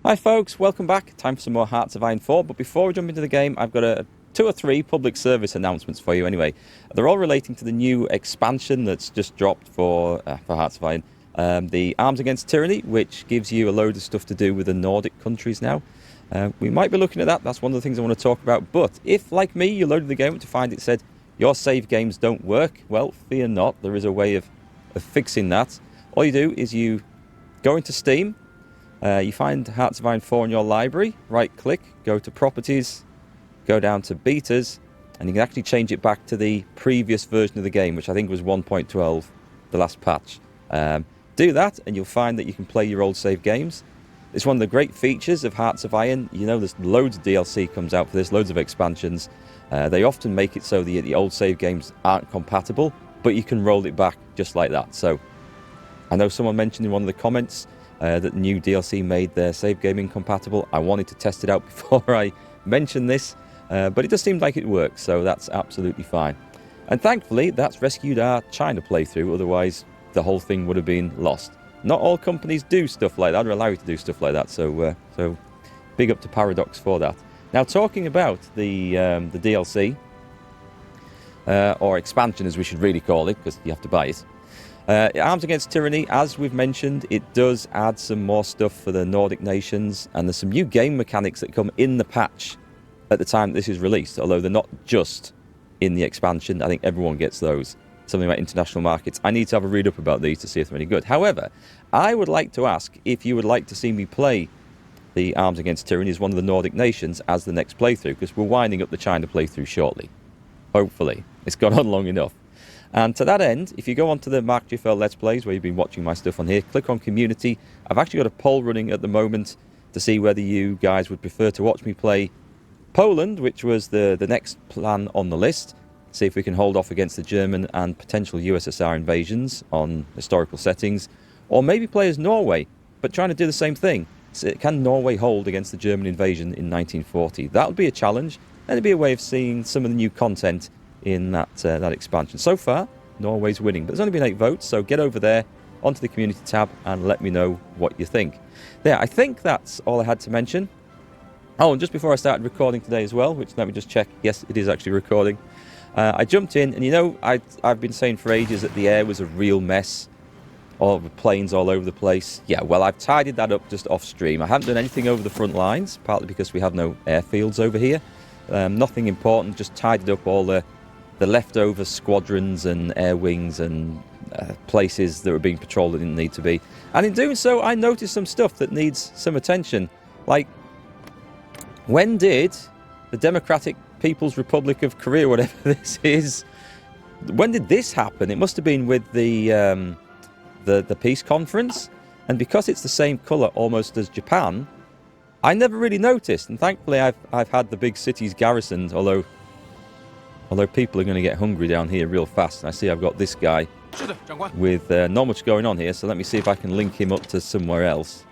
Hi folks, welcome back. Time for some more Hearts of Iron 4, but before we jump into the game, I've got two or three public service announcements for you anyway. They're all relating to the new expansion that's just dropped for Hearts of Iron. The Arms Against Tyranny, which gives you a load of stuff to do with the Nordic countries now. We might be looking at that, that's one of the things I want to talk about, but if, like me, you loaded the game to find it said your save games don't work, well, fear not, there is a way of fixing that. All you do is you go into Steam. You find Hearts of Iron 4 in your library, right click, go to properties, go down to betas, and you can actually change it back to the previous version of the game, which I think was 1.12, the last patch. Do that and you'll find that you can play your old save games. It's one of the great features of Hearts of Iron. You know, there's loads of DLC comes out for this, loads of expansions. They often make it so the old save games aren't compatible, but you can roll it back just like that. So I know someone mentioned in one of the comments that the new DLC made their save game incompatible. I wanted to test it out before I mentioned this, but it does seem like it works, so that's absolutely fine. And thankfully, that's rescued our China playthrough, otherwise the whole thing would have been lost. Not all companies do stuff like that, or allow you to do stuff like that, so big up to Paradox for that. Now, talking about the DLC, or expansion as we should really call it, because you have to buy it. Arms Against Tyranny, as we've mentioned, it does add some more stuff for the Nordic nations, and there's some new game mechanics that come in the patch at the time this is released, although they're not just in the expansion. I think everyone gets those. Something about international markets. I need to have a read up about these to see if they're any good. However, I would like to ask if you would like to see me play the Arms Against Tyranny as one of the Nordic nations as the next playthrough, because we're winding up the China playthrough shortly. Hopefully. It's gone on long enough. And to that end, if you go onto the Markgfl Let's Plays, where you've been watching my stuff on here, click on Community. I've actually got a poll running at the moment to see whether you guys would prefer to watch me play Poland, which was the next plan on the list. See if we can hold off against the German and potential USSR invasions on historical settings. Or maybe play as Norway, but trying to do the same thing. So can Norway hold against the German invasion in 1940? That would be a challenge, and it'd be a way of seeing some of the new content in that expansion. So far, Norway's winning, but there's only been 8 votes, so get over there onto the community tab and let me know what you think. There, I think that's all I had to mention. Oh, and just before I started recording today as well, which let me just check, yes, it is actually recording. I jumped in, and you know, I've been saying for ages that the air was a real mess, all the planes all over the place. Yeah, well, I've tidied that up just off stream. I haven't done anything over the front lines, partly because we have no airfields over here. Nothing important, just tidied up all the leftover squadrons and air wings and places that were being patrolled that didn't need to be. And in doing so, I noticed some stuff that needs some attention. Like, when did the Democratic People's Republic of Korea, whatever this is, when did this happen? It must have been with the peace conference. And because it's the same colour almost as Japan, I never really noticed. And thankfully, I've had the big cities garrisoned, although people are going to get hungry down here real fast. And I see I've got this guy with not much going on here, so let me see if I can link him up to somewhere else.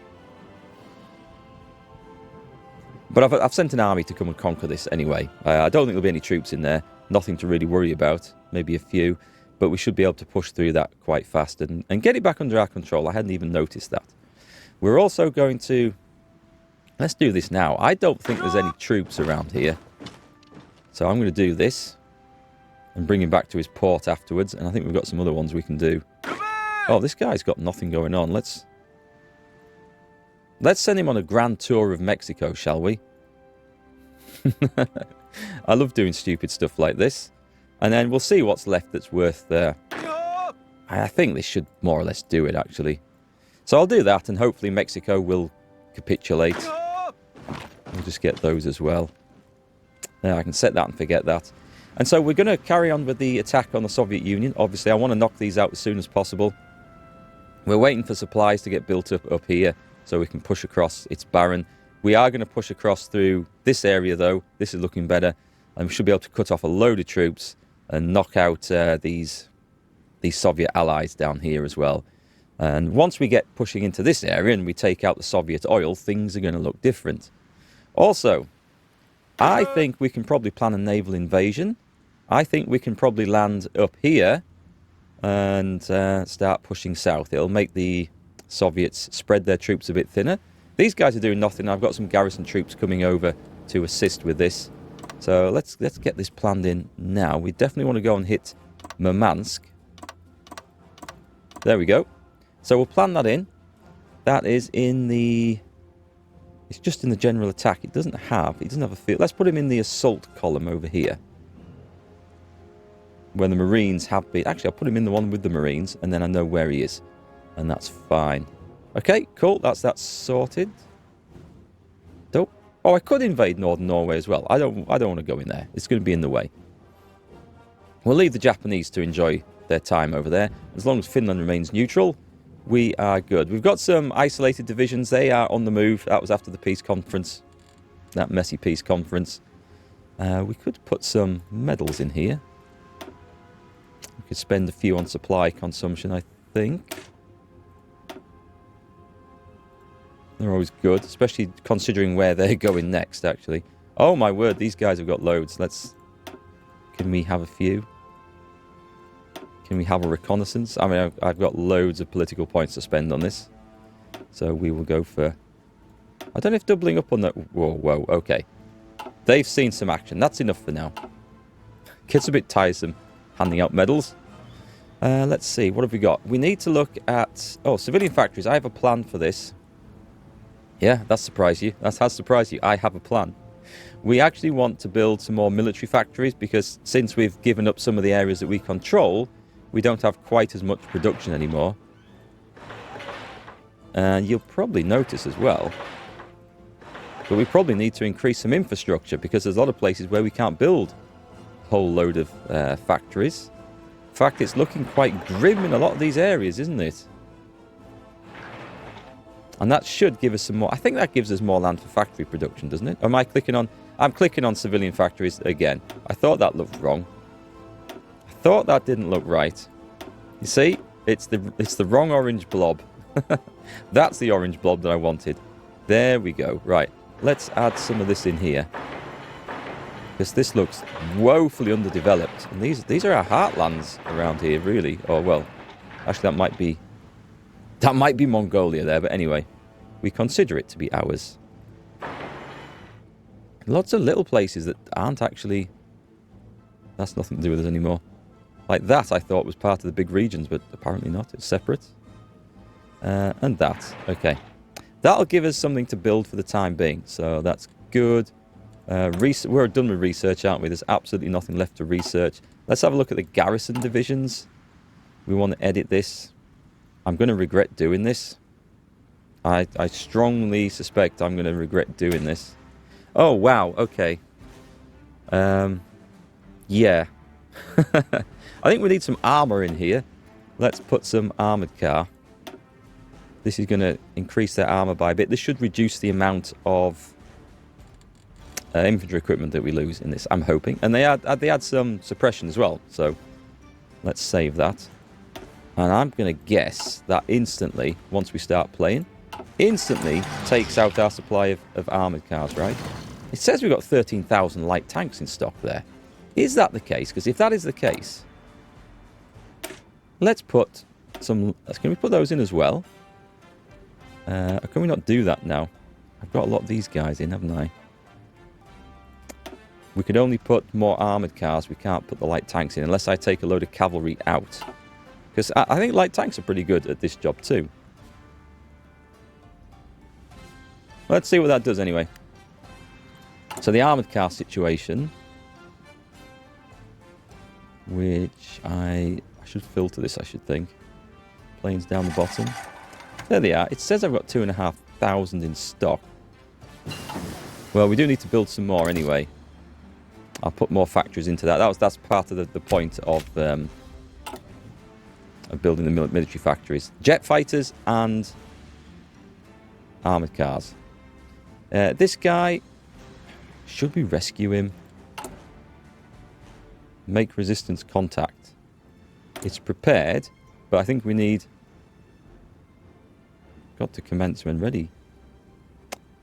But I've sent an army to come and conquer this anyway. I don't think there'll be any troops in there. Nothing to really worry about. Maybe a few. But we should be able to push through that quite fast and get it back under our control. I hadn't even noticed that. We're also going to... Let's do this now. I don't think there's any troops around here. So I'm going to do this. And bring him back to his port afterwards. And I think we've got some other ones we can do. Oh, this guy's got nothing going on. Let's send him on a grand tour of Mexico, shall we? I love doing stupid stuff like this. And then we'll see what's left that's worth there. I think this should more or less do it, actually. So I'll do that, and hopefully Mexico will capitulate. We'll just get those as well. Now I can set that and forget that. And so we're going to carry on with the attack on the Soviet Union. Obviously, I want to knock these out as soon as possible. We're waiting for supplies to get built up here so we can push across. It's barren. We are going to push across through this area, though. This is looking better. And we should be able to cut off a load of troops and knock out these Soviet allies down here as well. And once we get pushing into this area and we take out the Soviet oil, things are going to look different. Also, I think we can probably plan a naval invasion. I think we can probably land up here and start pushing south. It'll make the Soviets spread their troops a bit thinner. These guys are doing nothing. I've got some garrison troops coming over to assist with this. So let's get this planned in now. We definitely want to go and hit Murmansk. There we go. So we'll plan that in. That is in the... It's just in the general attack. It doesn't have a field. Let's put him in the assault column over here. When the Marines have been... Actually, I'll put him in the one with the Marines, and then I know where he is. And that's fine. Okay, cool. That's sorted. Dope. Oh, I could invade northern Norway as well. I don't want to go in there. It's going to be in the way. We'll leave the Japanese to enjoy their time over there. As long as Finland remains neutral, we are good. We've got some isolated divisions. They are on the move. That was after the peace conference. That messy peace conference. We could put some medals in here. We could spend a few on supply consumption, I think. They're always good, especially considering where they're going next, actually. Oh, my word, these guys have got loads. Can we have a few? Can we have a reconnaissance? I mean, I've got loads of political points to spend on this. So we will go for... I don't know if doubling up on that... Whoa, okay. They've seen some action. That's enough for now. Gets a bit tiresome handing out medals. Let's see, what have we got? We need to look at... Oh, civilian factories. I have a plan for this. Yeah, that surprised you. That has surprised you. I have a plan. We actually want to build some more military factories because since we've given up some of the areas that we control, we don't have quite as much production anymore. And you'll probably notice as well, but we probably need to increase some infrastructure because there's a lot of places where we can't build a whole load of factories. In fact, it's looking quite grim in a lot of these areas, isn't it? And that should give us some more... I think that gives us more land for factory production, doesn't it? Or am I clicking on... I'm clicking on civilian factories again. I thought that looked wrong. I thought that didn't look right. You see? It's the wrong orange blob. That's the orange blob that I wanted. There we go. Right. Let's add some of this in here. Because this looks woefully underdeveloped. And these are our heartlands around here, really. Oh, well. Actually, that might be... That might be Mongolia there, but anyway, we consider it to be ours. Lots of little places that aren't actually... That's nothing to do with us anymore. Like that I thought was part of the big regions, but apparently not. It's separate. And that. Okay. That'll give us something to build for the time being, so that's good. We're done with research, aren't we? There's absolutely nothing left to research. Let's have a look at the garrison divisions. We want to edit this. I'm going to regret doing this. I strongly suspect I'm going to regret doing this. Oh, wow. Okay. Yeah. I think we need some armour in here. Let's put some armoured car. This is going to increase their armour by a bit. This should reduce the amount of infantry equipment that we lose in this, I'm hoping. And they add some suppression as well. So let's save that. And I'm going to guess that instantly, once we start playing, instantly takes out our supply of armoured cars, right? It says we've got 13,000 light tanks in stock there. Is that the case? Because if that is the case, let's put some... Can we put those in as well? Can we not do that now? I've got a lot of these guys in, haven't I? We could only put more armoured cars. We can't put the light tanks in unless I take a load of cavalry out. Because I think light tanks are pretty good at this job too. Let's see what that does anyway. So the armoured car situation, which I should filter this, I should think. Planes down the bottom. There they are. It says I've got 2,500 in stock. Well, we do need to build some more anyway. I'll put more factories into that. That's part of the point of building the military factories. Jet fighters and armoured cars. This guy, should we rescue him? Make resistance contact. It's prepared, but I think we need... Got to commence when ready.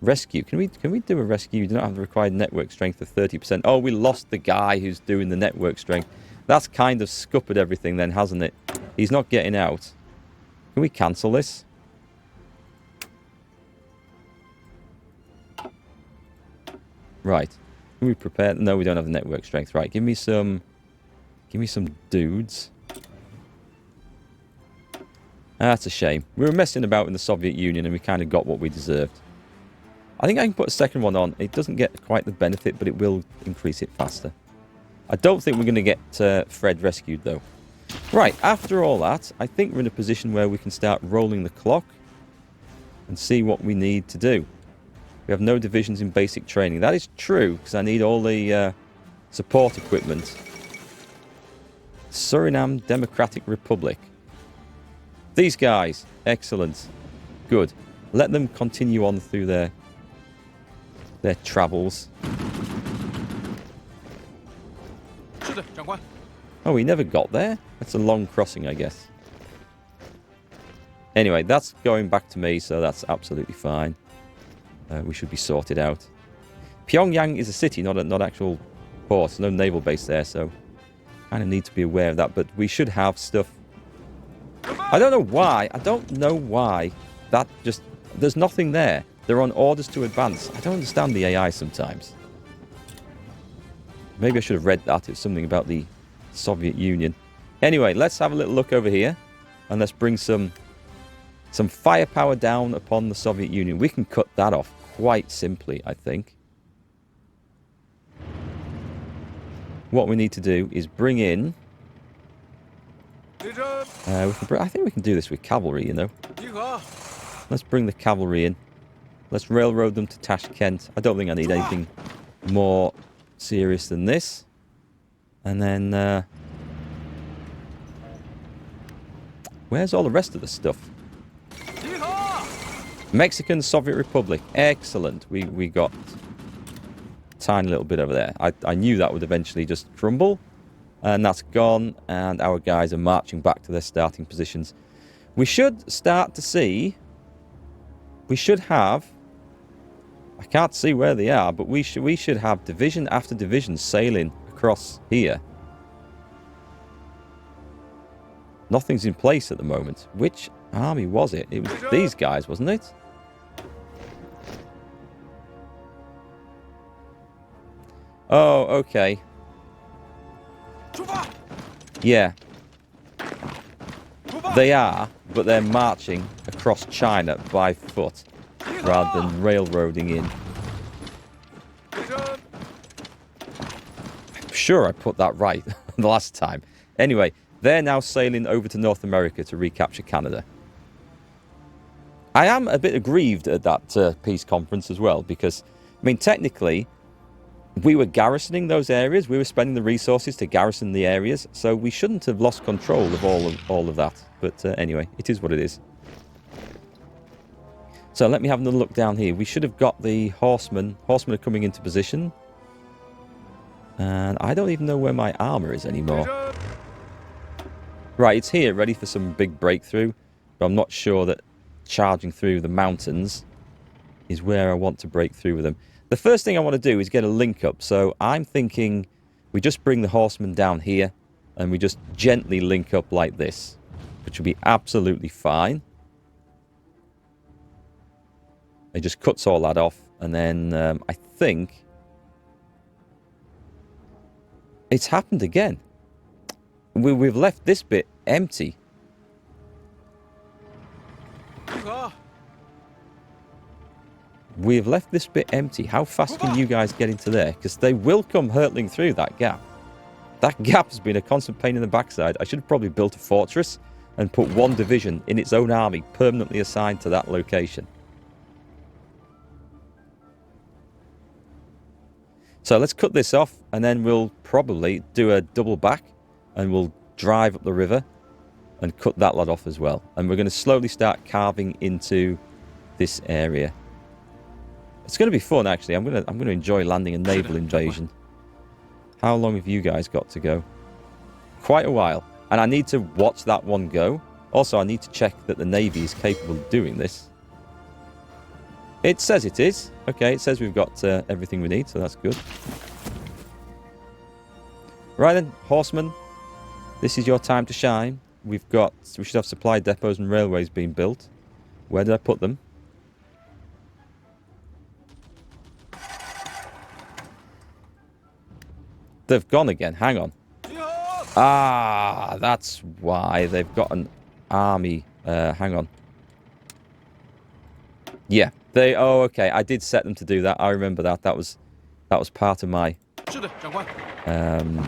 Rescue. Can we do a rescue? You do not have the required network strength of 30%. Oh, we lost the guy who's doing the network strength. That's kind of scuppered everything then, hasn't it? He's not getting out. Can we cancel this? Right. Can we prepare? No, we don't have the network strength. Right, give me some dudes. That's a shame. We were messing about in the Soviet Union and we kind of got what we deserved. I think I can put a second one on. It doesn't get quite the benefit, but it will increase it faster. I don't think we're going to get Fred rescued, though. Right, after all that, I think we're in a position where we can start rolling the clock and see what we need to do. We have no divisions in basic training. That is true, because I need all the support equipment. Suriname Democratic Republic. These guys. Excellent. Good. Let them continue on through their travels. Oh, we never got there? That's a long crossing, I guess. Anyway, that's going back to me, so that's absolutely fine. We should be sorted out. Pyongyang is a city, not actual port. There's no naval base there, so kind of need to be aware of that. But we should have stuff. I don't know why. I don't know why. That just... There's nothing there. They're on orders to advance. I don't understand the AI sometimes. Maybe I should have read that. It's something about the Soviet Union. Anyway, let's have a little look over here. And let's bring some firepower down upon the Soviet Union. We can cut that off quite simply, I think. What we need to do is bring in... I think we can do this with cavalry, you know. Let's bring the cavalry in. Let's railroad them to Tashkent. I don't think I need anything more serious than this. And then... where's all the rest of the stuff? Mexican Soviet Republic. Excellent. We got a tiny little bit over there. I knew that would eventually just crumble. And that's gone. And our guys are marching back to their starting positions. We should start to see... We should have... I can't see where they are, but we should have division after division sailing across here. Nothing's in place at the moment. Which army was it? It was these guys, wasn't it? Oh, okay. Yeah. They are, but they're marching across China by foot rather than railroading in. I'm sure I put that right the last time. Anyway, they're now sailing over to North America to recapture Canada. I am a bit aggrieved at that peace conference as well, because, I mean, technically, we were garrisoning those areas. We were spending the resources to garrison the areas, so we shouldn't have lost control of all of that. But anyway, it is what it is. So let me have another look down here. We should have got the horsemen. Horsemen are coming into position. And I don't even know where my armour is anymore. Right, it's here, ready for some big breakthrough. But I'm not sure that charging through the mountains is where I want to break through with them. The first thing I want to do is get a link up. So I'm thinking we just bring the horsemen down here and we just gently link up like this, which will be absolutely fine. It just cuts all that off. And then I think it's happened again. We've left this bit empty. We've left this bit empty. How fast can you guys get into there? Because they will come hurtling through that gap. That gap has been a constant pain in the backside. I should have probably built a fortress and put one division in its own army permanently assigned to that location. So let's cut this off and then we'll probably do a double back and we'll drive up the river and cut that lot off as well. And we're going to slowly start carving into this area. It's going to be fun, actually. I'm going to enjoy landing a naval invasion. How long have you guys got to go? Quite a while. And I need to watch that one go. Also, I need to check that the Navy is capable of doing this. It says it is. Okay, it says we've got everything we need, so that's good. Right then, horsemen. This is your time to shine. We should have supply depots and railways being built. Where did I put them? They've gone again. Hang on. Ah, that's why they've got an army. Hang on. Yeah, they. Oh, okay. I did set them to do that. I remember that. That was part of my.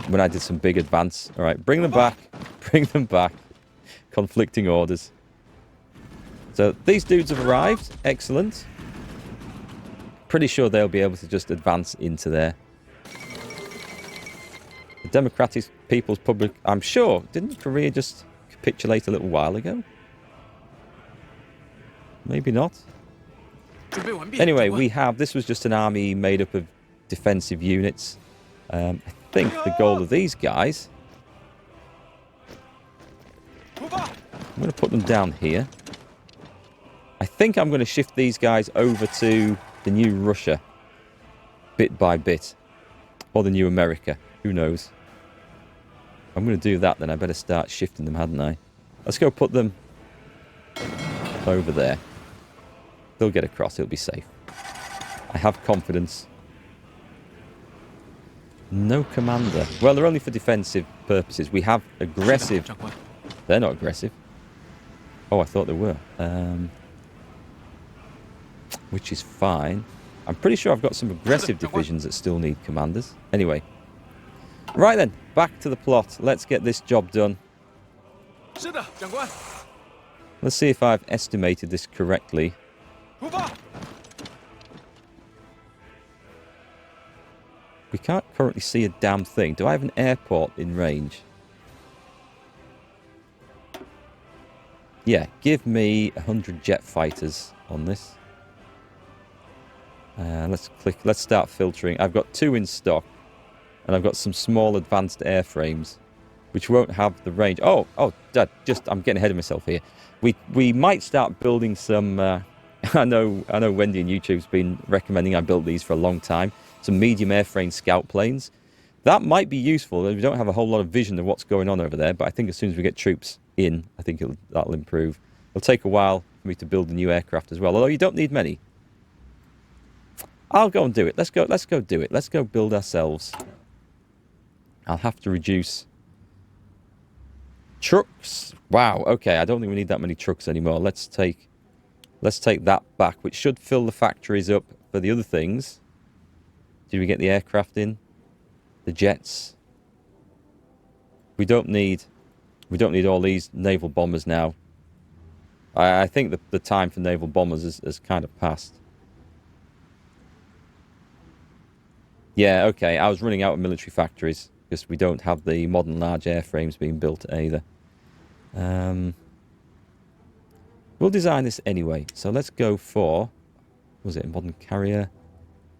When I did some big advance. All right, bring them back. Bring them back. Conflicting orders. So these dudes have arrived. Excellent. Pretty sure they'll be able to just advance into there. The Democratic People's Public... I'm sure. Didn't Korea just capitulate a little while ago? Maybe not. Anyway, we have... This was just an army made up of defensive units. I think the goal of these guys... I'm going to put them down here. I think I'm going to shift these guys over to the new Russia. Bit by bit. Or the new America. Who knows? I'm going to do that then. I better start shifting them, hadn't I? Let's go put them over there. They'll get across. It'll be safe. I have confidence. No commander. Well, they're only for defensive purposes. We have aggressive... They're not aggressive. Oh, I thought they were. Which is fine. I'm pretty sure I've got some aggressive divisions that still need commanders. Anyway. Right then. Back to the plot. Let's get this job done. Let's see if I've estimated this correctly. We can't currently see a damn thing. Do I have an airport in range? Yeah, give me 100 jet fighters on this. Let's start filtering. I've got 2 in stock. And I've got some small advanced airframes. Which won't have the range. Oh, Dad, I'm getting ahead of myself here. We might start building some... I know Wendy on YouTube's been recommending I build these for a long time. Some medium airframe scout planes. That might be useful. We don't have a whole lot of vision of what's going on over there. But I think as soon as we get troops in, I think that'll improve. It'll take a while for me to build the new aircraft as well. Although you don't need many. I'll go and do it. Let's go do it. Let's go build ourselves. I'll have to reduce trucks. Wow, okay, I don't think we need that many trucks anymore. Let's take that back, which should fill the factories up for the other things. Did we get the aircraft in? The jets? We don't need all these naval bombers now. I think the time for naval bombers has kind of passed. Yeah, okay, I was running out of military factories because we don't have the modern large airframes being built either. We'll design this anyway. So let's go for... Was it a modern carrier?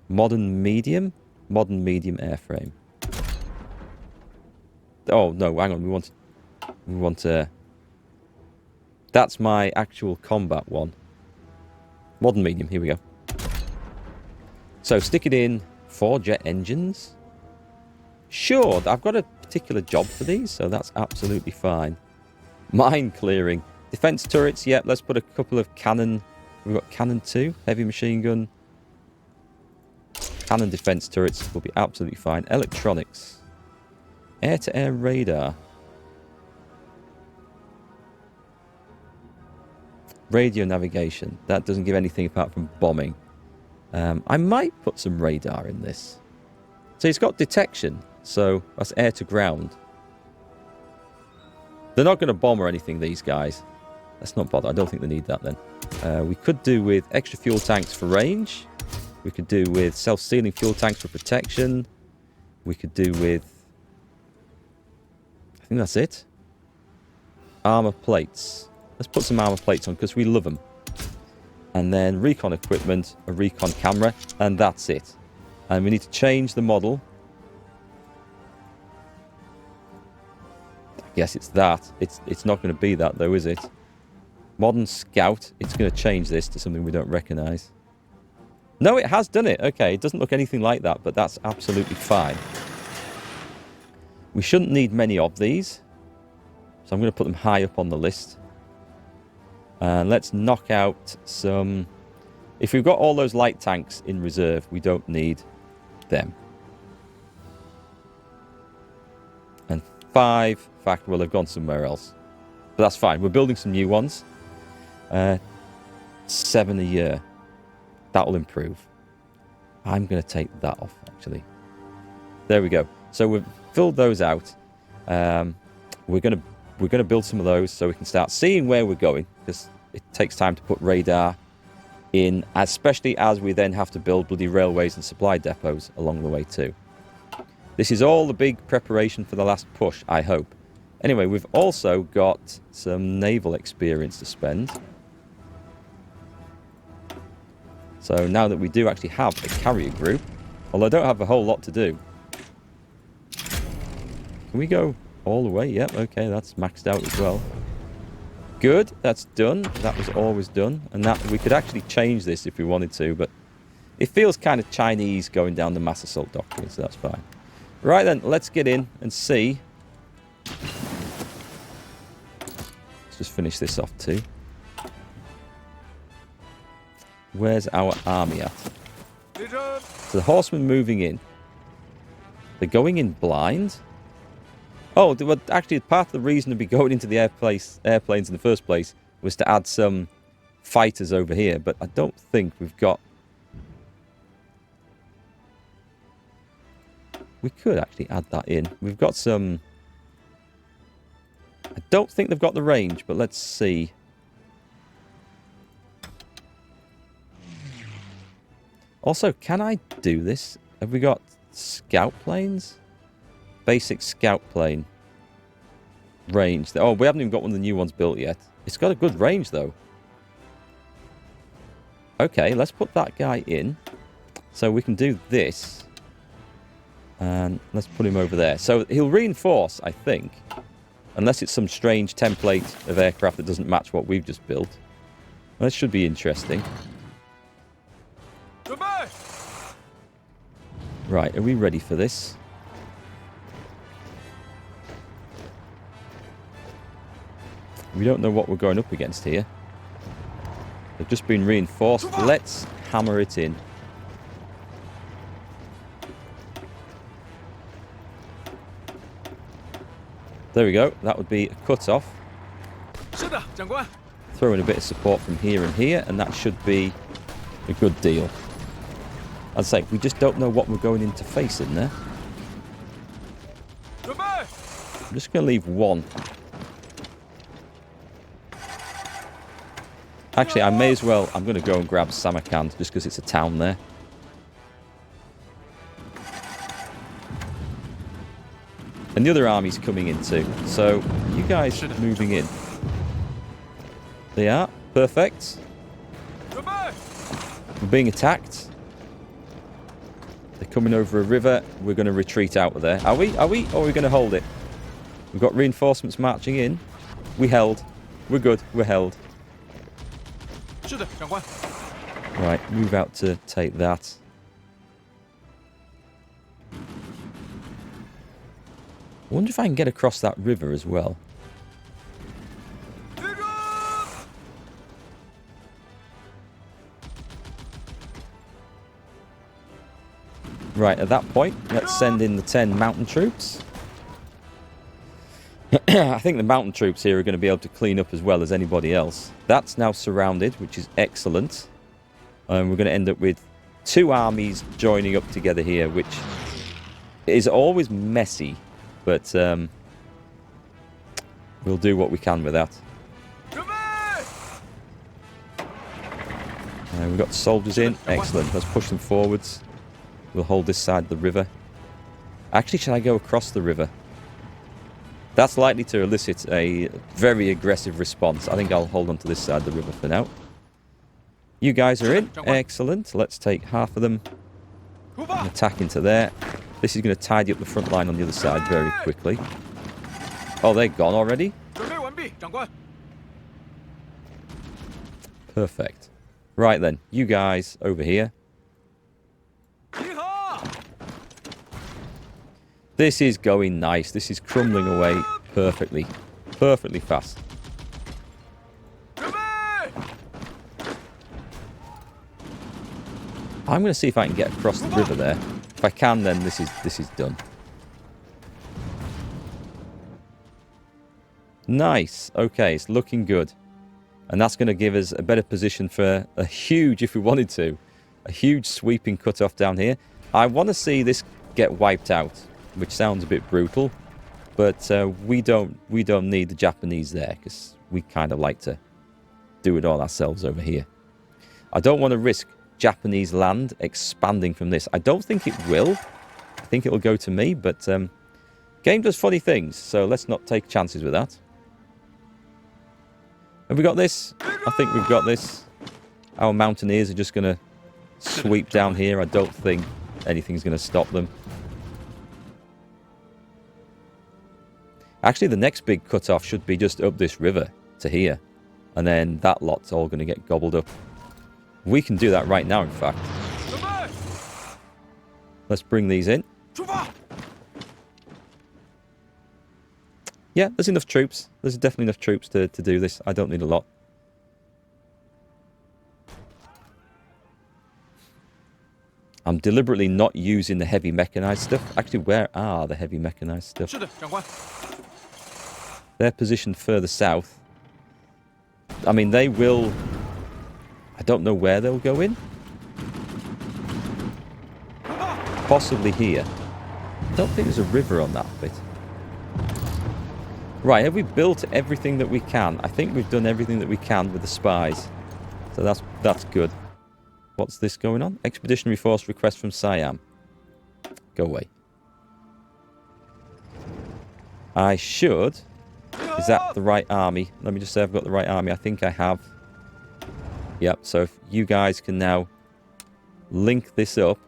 Modern medium? Modern medium airframe. Oh, no, hang on. We want that's my actual combat one. Modern medium, here we go. So stick it in 4 jet engines. Sure, I've got a particular job for these, so that's absolutely fine. Mine clearing. Defense turrets, yep, let's put a couple of cannon. We've got cannon 2, heavy machine gun. Cannon defense turrets will be absolutely fine. Electronics. Air-to-air radar. Radio navigation. That doesn't give anything apart from bombing. I might put some radar in this. So it's got detection. So that's air to ground. They're not going to bomb or anything, these guys. Let's not bother. I don't think they need that then. We could do with extra fuel tanks for range. We could do with self-sealing fuel tanks for protection. We could do with... I think that's it. Armor plates. Let's put some armor plates on because we love them. And then recon equipment, a recon camera, and that's it. And we need to change the model. I guess it's that. It's not going to be that though, is it? Modern Scout. It's going to change this to something we don't recognise. No, it has done it. Okay, it doesn't look anything like that, but that's absolutely fine. We shouldn't need many of these. So I'm going to put them high up on the list. And let's knock out some... If we've got all those light tanks in reserve, we don't need them. 5. In fact, well, they've gone somewhere else. But that's fine. We're building some new ones. 7 a year. That will improve. I'm going to take that off, actually. There we go. So we've filled those out. We're going to build some of those so we can start seeing where we're going, because it takes time to put radar in, especially as we then have to build bloody railways and supply depots along the way too. This is all the big preparation for the last push, I hope. Anyway, we've also got some naval experience to spend. So now that we do actually have a carrier group, although I don't have a whole lot to do. Can we go all the way? Yep, okay, that's maxed out as well. Good, that's done. That was always done. And that we could actually change this if we wanted to, but it feels kind of Chinese going down the mass assault doctrine, so that's fine. Right then, let's get in and see. Let's just finish this off too. Where's our army at? So the horsemen moving in. They're going in blind. Oh, well, actually, part of the reason to be going into the airplanes in the first place was to add some fighters over here, but I don't think we've got... We could actually add that in. We've got some... I don't think they've got the range, but let's see. Also, can I do this? Have we got scout planes? Basic scout plane. Range. Oh, we haven't even got one of the new ones built yet. It's got a good range, though. Okay, let's put that guy in. So we can do this. And let's put him over there. So he'll reinforce, I think. Unless it's some strange template of aircraft that doesn't match what we've just built. That should be interesting. Right, are we ready for this? We don't know what we're going up against here. They've just been reinforced. Let's hammer it in. There we go. That would be a cut-off. Throw in a bit of support from here and here, and that should be a good deal. I'd say we just don't know what we're going into face in there. I'm just going to leave one. Actually, I may as well... I'm going to go and grab Samarkand just because it's a town there. And the other army's coming in too. So, you guys moving in. They are. Perfect. We're being attacked. They're coming over a river. We're going to retreat out of there. Are we? Are we? Or are we going to hold it? We've got reinforcements marching in. We held. We're good. We're held. Right, move out to take that. I wonder if I can get across that river as well. Right, at that point, let's send in the 10 mountain troops. I think the mountain troops here are going to be able to clean up as well as anybody else. That's now surrounded, which is excellent. We're going to end up with 2 armies joining up together here, which is always messy, but we'll do what we can with that. We've got soldiers in. Excellent. Let's push them forwards. We'll hold this side of the river. Actually, should I go across the river? That's likely to elicit a very aggressive response. I think I'll hold on to this side of the river for now. You guys are in. Excellent. Let's take half of them and attack into there. This is going to tidy up the front line on the other side very quickly. Oh, they're gone already? Perfect. Right then, you guys over here. This is going nice. This is crumbling away perfectly. Perfectly fast. I'm going to see if I can get across the river there. If I can, then this is done. Nice. Okay, it's looking good. And that's going to give us a better position for a huge, if we wanted to, a huge sweeping cut-off down here. I want to see this get wiped out, which sounds a bit brutal, but we don't need the Japanese there, because we kind of like to do it all ourselves over here. I don't want to risk Japanese land expanding from this. I don't think it will. I think it will go to me, but game does funny things, so let's not take chances with that. Have we got this? I think we've got this. Our mountaineers are just going to sweep down here. I don't think anything's going to stop them. Actually, the next big cut-off should be just up this river to here. And then that lot's all going to get gobbled up. We can do that right now, in fact. Let's bring these in. Yeah, there's enough troops. There's definitely enough troops to do this. I don't need a lot. I'm deliberately not using the heavy mechanized stuff. Actually, where are the heavy mechanized stuff? They're positioned further south. I mean, they will... I don't know where they'll go in. Possibly here. I don't think there's a river on that bit. Right, have we built everything that we can? I think we've done everything that we can with the spies. So that's good. What's this going on? Expeditionary Force request from Siam. Go away. I should... Is that the right army? Let me just say I've got the right army. I think I have. Yep, so if you guys can now link this up.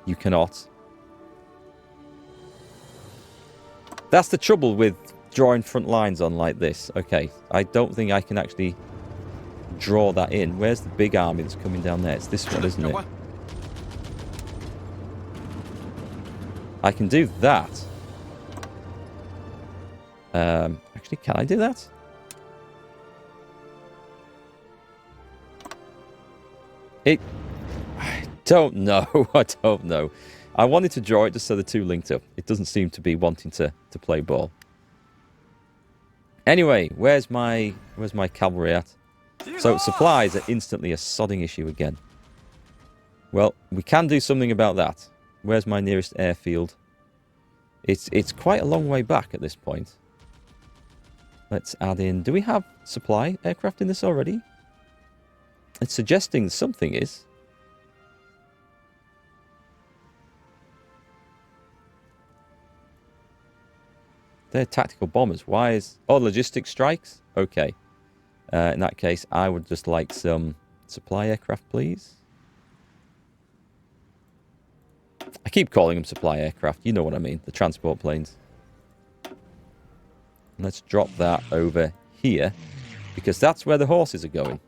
You cannot. That's the trouble with drawing front lines on like this. Okay, I don't think I can actually draw that in. Where's the big army that's coming down there? It's this one, isn't it? I can do that. Actually, can I do that? I don't know. I don't know. I wanted to draw it just so the two linked up. It doesn't seem to be wanting to play ball. Anyway, where's my cavalry at? So supplies are instantly a sodding issue again. Well, we can do something about that. Where's my nearest airfield? It's quite a long way back at this point. Let's add in... Do we have supply aircraft in this already? It's suggesting something is. They're tactical bombers. Why is... Oh, logistic strikes? Okay. In that case, I would just like some supply aircraft, please. I keep calling them supply aircraft. You know what I mean. The transport planes. Let's drop that over here. Because that's where the horses are going.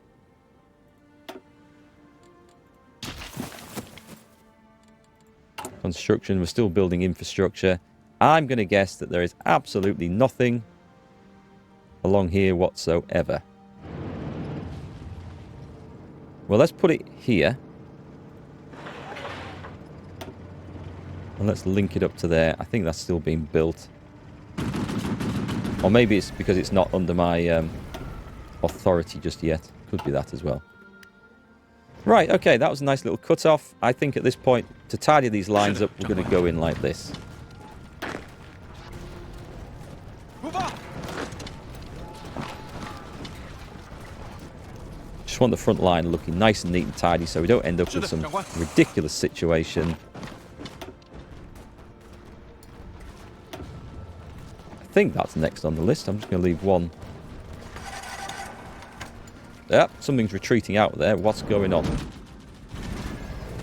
Construction. We're still building infrastructure. I'm going to guess that there is absolutely nothing along here whatsoever. Well, let's put it here. And let's link it up to there. I think that's still being built. Or maybe it's because it's not under my authority just yet. Could be that as well. Right, okay, that was a nice little cut-off. I think at this point, to tidy these lines up, we're going to go in like this. Just want the front line looking nice and neat and tidy so we don't end up with some ridiculous situation. I think that's next on the list. I'm just going to leave one. Yep, something's retreating out there. What's going on?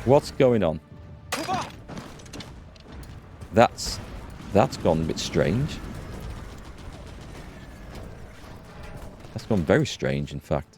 What's going on? That's gone a bit strange. That's gone very strange, in fact.